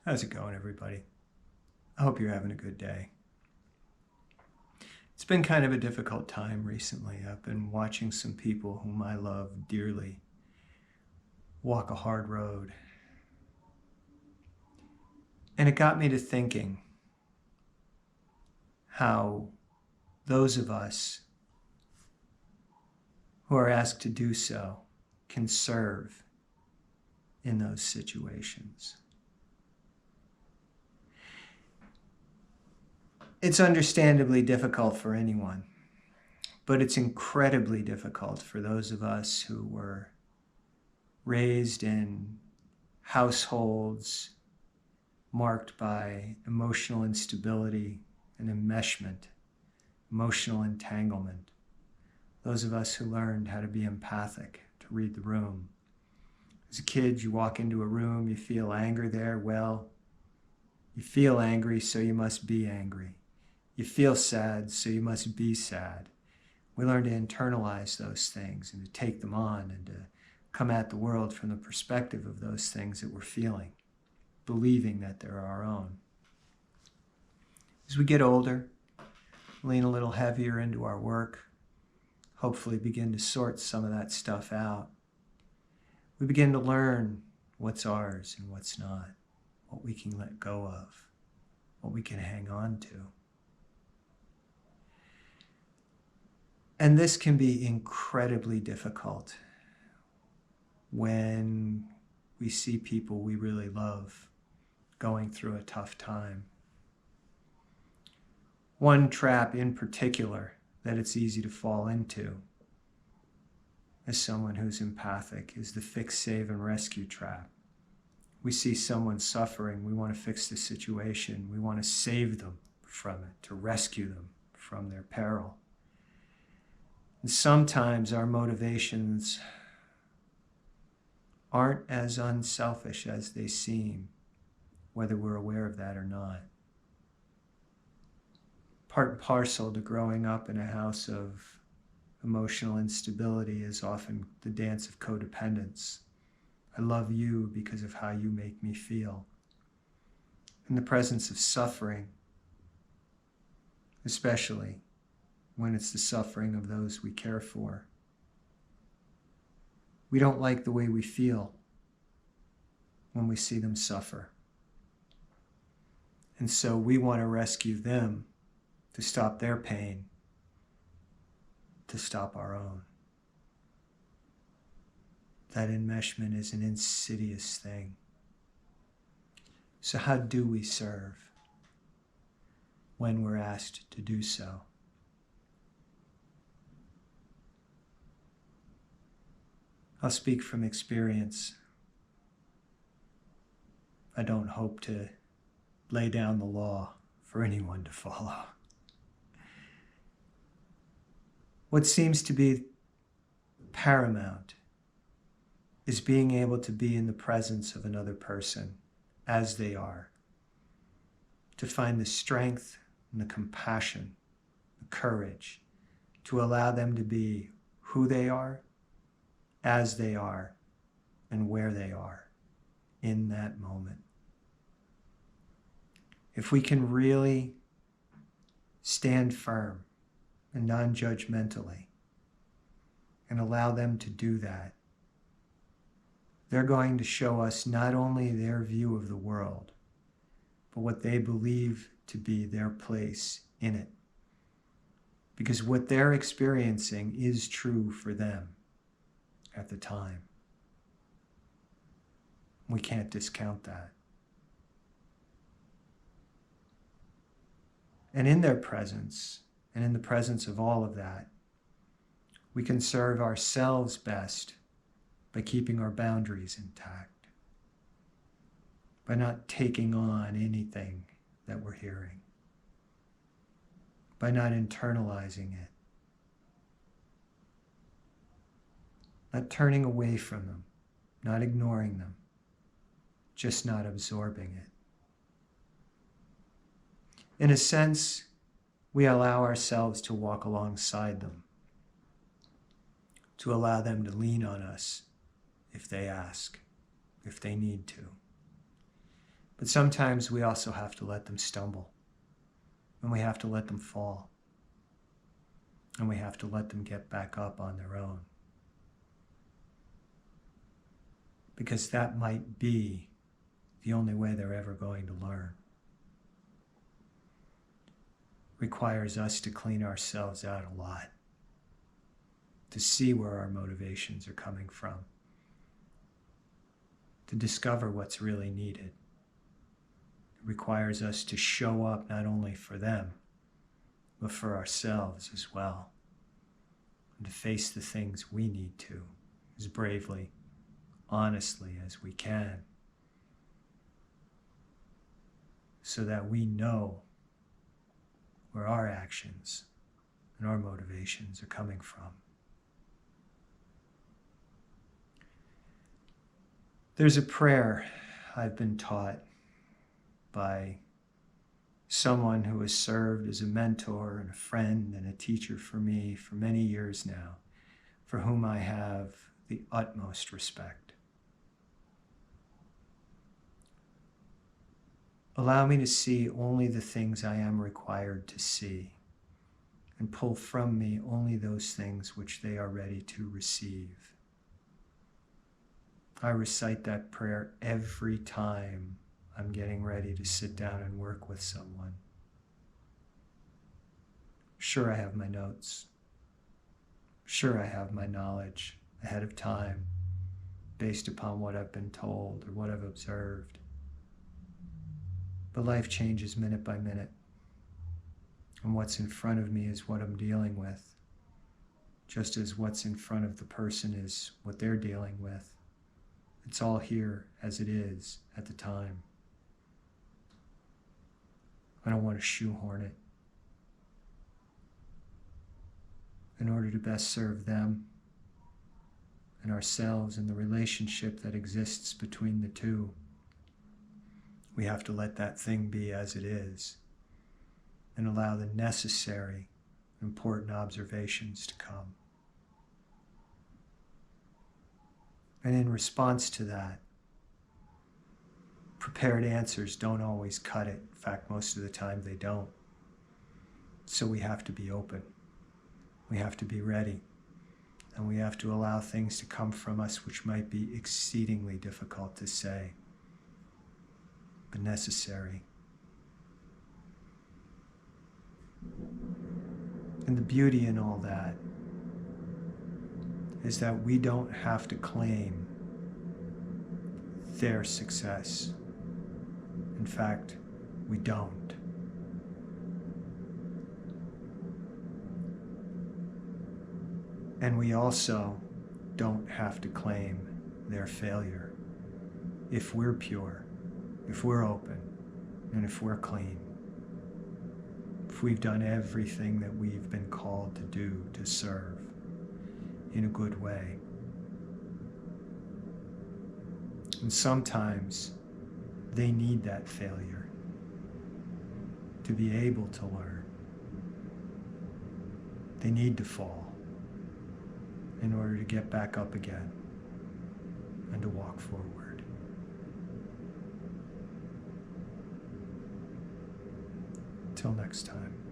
How's it going, everybody? I hope you're having a good day. It's been kind of a difficult time recently. I've been watching some people whom I love dearly walk a hard road. And it got me to thinking how those of us who are asked to do so can serve in those situations. It's understandably difficult for anyone, but it's incredibly difficult for those of us who were raised in households marked by emotional instability and enmeshment, emotional entanglement. Those of us who learned how to be empathic, to read the room. As a kid, you walk into a room, you feel anger there. Well, you feel angry, so you must be angry. You feel sad, so you must be sad. We learn to internalize those things and to take them on and to come at the world from the perspective of those things that we're feeling, believing that they're our own. As we get older, lean a little heavier into our work, hopefully begin to sort some of that stuff out. We begin to learn what's ours and what's not, what we can let go of, what we can hang on to. And this can be incredibly difficult when we see people we really love going through a tough time. One trap in particular that it's easy to fall into as someone who's empathic is the fix, save, and rescue trap. We see someone suffering, we want to fix the situation, we want to save them from it, to rescue them from their peril. And sometimes our motivations aren't as unselfish as they seem, whether we're aware of that or not. Part and parcel to growing up in a house of emotional instability is often the dance of codependence. I love you because of how you make me feel. In the presence of suffering, especially when it's the suffering of those we care for, we don't like the way we feel when we see them suffer. And so we want to rescue them to stop their pain, to stop our own. That enmeshment is an insidious thing. So how do we serve when we're asked to do so? I'll speak from experience. I don't hope to lay down the law for anyone to follow. What seems to be paramount is being able to be in the presence of another person as they are, to find the strength and the compassion, the courage to allow them to be who they are, as they are, and where they are in that moment. If we can really stand firm and non-judgmentally and allow them to do that, they're going to show us not only their view of the world, but what they believe to be their place in it. Because what they're experiencing is true for them at the time. We can't discount that. And in their presence, and in the presence of all of that, we can serve ourselves best by keeping our boundaries intact, by not taking on anything that we're hearing, by not internalizing it, not turning away from them, not ignoring them, just not absorbing it. In a sense, we allow ourselves to walk alongside them, to allow them to lean on us if they ask, if they need to. But sometimes we also have to let them stumble, and we have to let them fall, and we have to let them get back up on their own. Because that might be the only way they're ever going to learn. Requires us to clean ourselves out a lot, to see where our motivations are coming from, to discover what's really needed. It requires us to show up not only for them, but for ourselves as well, and to face the things we need to as bravely, honestly as we can, so that we know where our actions and our motivations are coming from. There's a prayer I've been taught by someone who has served as a mentor and a friend and a teacher for me for many years now, for whom I have the utmost respect. Allow me to see only the things I am required to see, and pull from me only those things which they are ready to receive. I recite that prayer every time I'm getting ready to sit down and work with someone. Sure, I have my notes. Sure, I have my knowledge ahead of time, based upon what I've been told or what I've observed. But life changes minute by minute, and what's in front of me is what I'm dealing with, just as what's in front of the person is what they're dealing with. It's all here as it is at the time. I don't want to shoehorn it. In order to best serve them and ourselves and the relationship that exists between the two, we have to let that thing be as it is and allow the necessary, important observations to come. And in response to that, prepared answers don't always cut it. In fact, most of the time they don't. So we have to be open. We have to be ready. And we have to allow things to come from us which might be exceedingly difficult to say, but necessary. And the beauty in all that is that we don't have to claim their success. In fact, we don't. And we also don't have to claim their failure if we're pure, if we're open, and if we're clean. If we've done everything that we've been called to do to serve in a good way. And sometimes they need that failure to be able to learn. They need to fall in order to get back up again and to walk forward. Till next time.